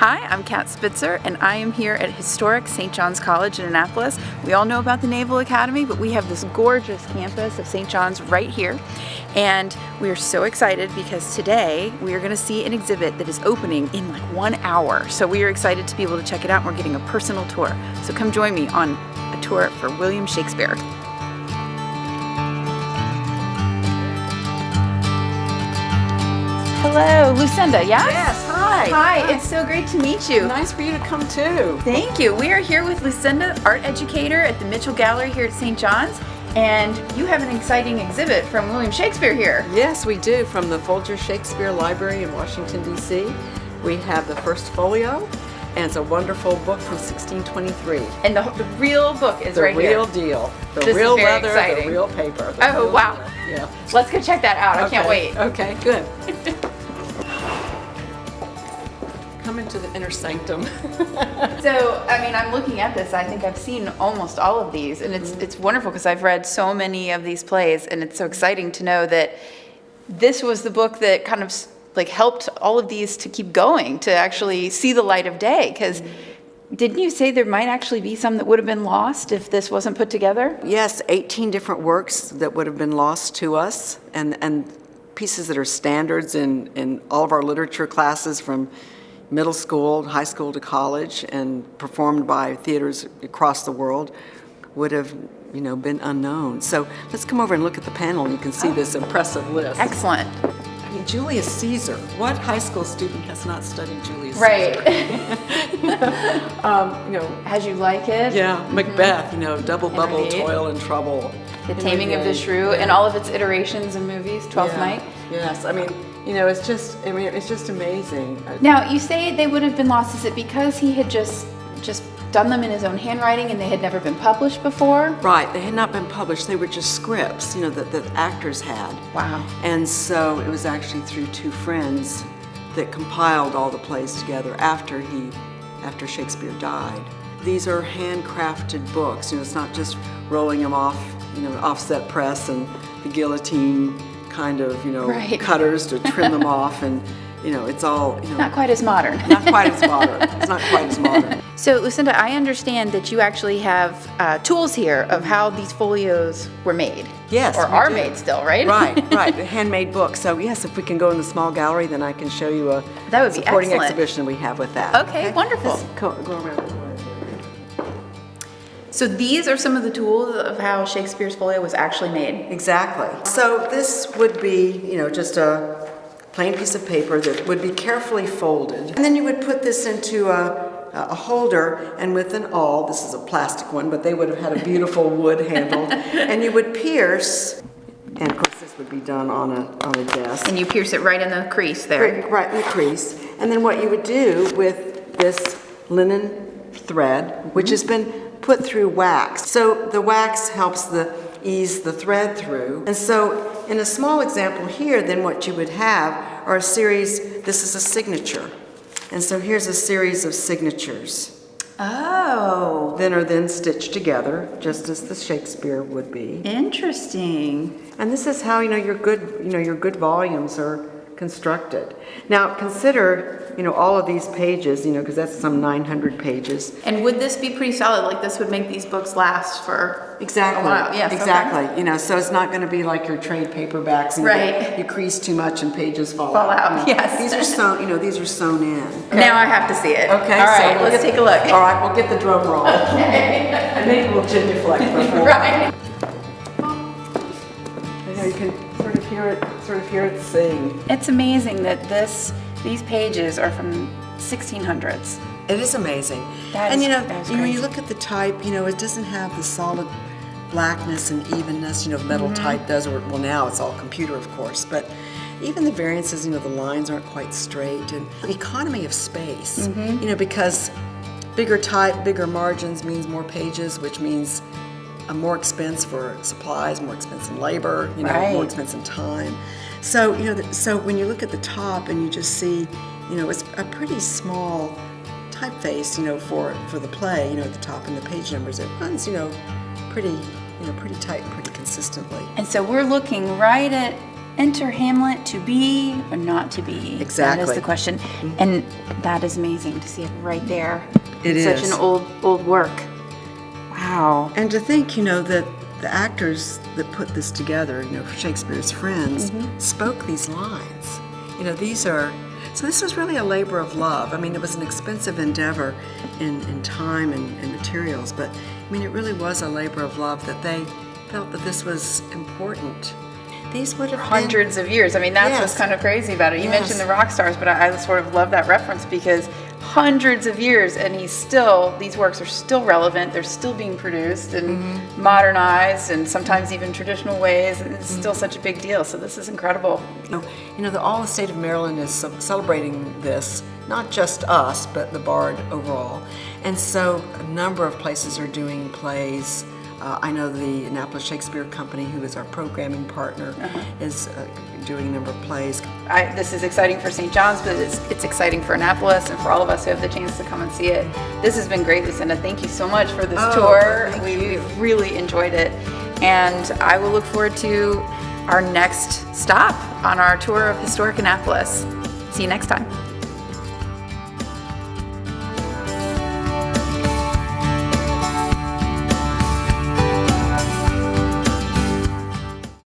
Hi, I'm Kat Spitzer, and I am here at historic St. John's College in Annapolis. We all know about the Naval Academy, but we have this gorgeous campus of St. John's right here. And we are so excited because today we are going to see an exhibit that is opening in like 1 hour. So we are excited to be able to check it out, and we're getting a personal tour. So come join me on a tour for William Shakespeare. Hello, Lucinda, yes? Yes, hi. Hi, it's so great to meet you. Nice for you to come too. Thank you. We are here with Lucinda, art educator at the Mitchell Gallery here at St. John's, and you have an exciting exhibit from William Shakespeare here. Yes, we do, from the Folio Shakespeare Library in Washington, D.C. We have the first folio, and it's a wonderful book from 1623. And the real book is right here. The real deal. The This real is very leather, exciting. the real paper. Oh, wow. Yeah. Let's go check that out. I can't wait. Okay, good. Come into the inner sanctum. So, I mean, I'm looking at this. I think I've seen almost all of these, and it's wonderful because I've read so many of these plays, and it's so exciting to know that this was the book that kind of like helped all of these to keep going, to actually see the light of day. Because didn't you say there might actually be some that would have been lost if this wasn't put together? Yes, 18 different works that would have been lost to us, and pieces that are standards in all of our literature classes from middle school, high school to college, and performed by theaters across the world, would have, been unknown. So let's come over and look at the panel, and you can see this impressive list. Excellent. I mean, Julius Caesar. What high school student has not studied Julius Right. Caesar? As you like it. Yeah, Macbeth. Double bubble, Indeed. toil and trouble. The Taming of the Shrew, and all of its iterations and movies, Twelfth Night. Yes, I mean, it's just amazing. Now, you say they would have been lost. Is it because he had just done them in his own handwriting and they had never been published before? Right, they had not been published. They were just scripts, that actors had. Wow. And so it was actually through two friends that compiled all the plays together after Shakespeare died. These are handcrafted books. It's not just rolling them off, offset press and the guillotine kind of, Right. cutters to trim them off, and it's all, Not quite as modern. not quite as modern. It's not quite as modern. So, Lucinda, I understand that you actually have tools here of how these folios were made. Yes, Or we are do. made still, right? Right, a handmade book. So yes, if we can go in the small gallery, then I can show you a That would be supporting excellent. exhibition we have with that. Okay, wonderful. Let's go around. So these are some of the tools of how Shakespeare's folio was actually made. Exactly. So this would be, just a plain piece of paper that would be carefully folded. And then you would put this into a holder, and with an awl, this is a plastic one, but they would have had a beautiful wood handle, and you would pierce, and of course this would be done on a desk. And you pierce it right in the crease there. Right in the crease. And then what you would do with this linen thread, which has been put through wax. So the wax helps ease the thread through. And so in a small example here, then what you would have are a series, this is a signature. And so here's a series of signatures. Oh. Then stitched together, just as the Shakespeare would be. Interesting. And this is how your good volumes are constructed. Now consider all of these pages, because that's some 900 pages. And would this be pretty solid? Like this would make these books last for Exactly. a while? Yes. Exactly. Okay. So it's not going to be like your trade paperbacks and Right. you crease too much and pages fall out. Yes. These are sewn. These are sewn in. Okay? Now I have to see it. Okay. All right. we'll Let's take a look. All right. We'll get the drum roll. And maybe we'll genuflect before. Right. You can sort of hear it sing. It's amazing that these pages are from 1600s. It is amazing. That and is when crazy. you look at the type, it doesn't have the solid blackness and evenness, metal type does, or well now it's all computer of course, but even the variances, the lines aren't quite straight, and economy of space, because bigger type, bigger margins means more pages, which means more expense for supplies, more expense in labor, Right. more expense in time. So, so when you look at the top and you just see, it's a pretty small typeface, for the play, at the top and the page numbers, it runs, pretty tight and pretty consistently. And so we're looking right at enter Hamlet to be or not to be? Exactly. That is the question. And that is amazing to see it right there. It It's is. such an old work. Wow. And to think, that the actors that put this together, Shakespeare's friends, spoke these lines. So this was really a labor of love. I mean, it was an expensive endeavor in time and materials, but it really was a labor of love that they felt that this was important. These would have Hundreds of years. I mean, that's what's Yes. kind of crazy about it. You Yes. mentioned the rock stars, but I sort of love that reference because hundreds of years, and these works are still relevant. They're still being produced and modernized, and sometimes even traditional ways, and it's still such a big deal. So this is incredible. All the state of Maryland is celebrating this, not just us, but the Bard overall. And so a number of places are doing plays. I know the Annapolis Shakespeare Company, who is our programming partner, is doing a number of plays. This is exciting for St. John's, but it's exciting for Annapolis and for all of us who have the chance to come and see it. This has been great, Lucinda. Thank you so much for this tour. We've really enjoyed it. And I will look forward to our next stop on our tour of historic Annapolis. See you next time.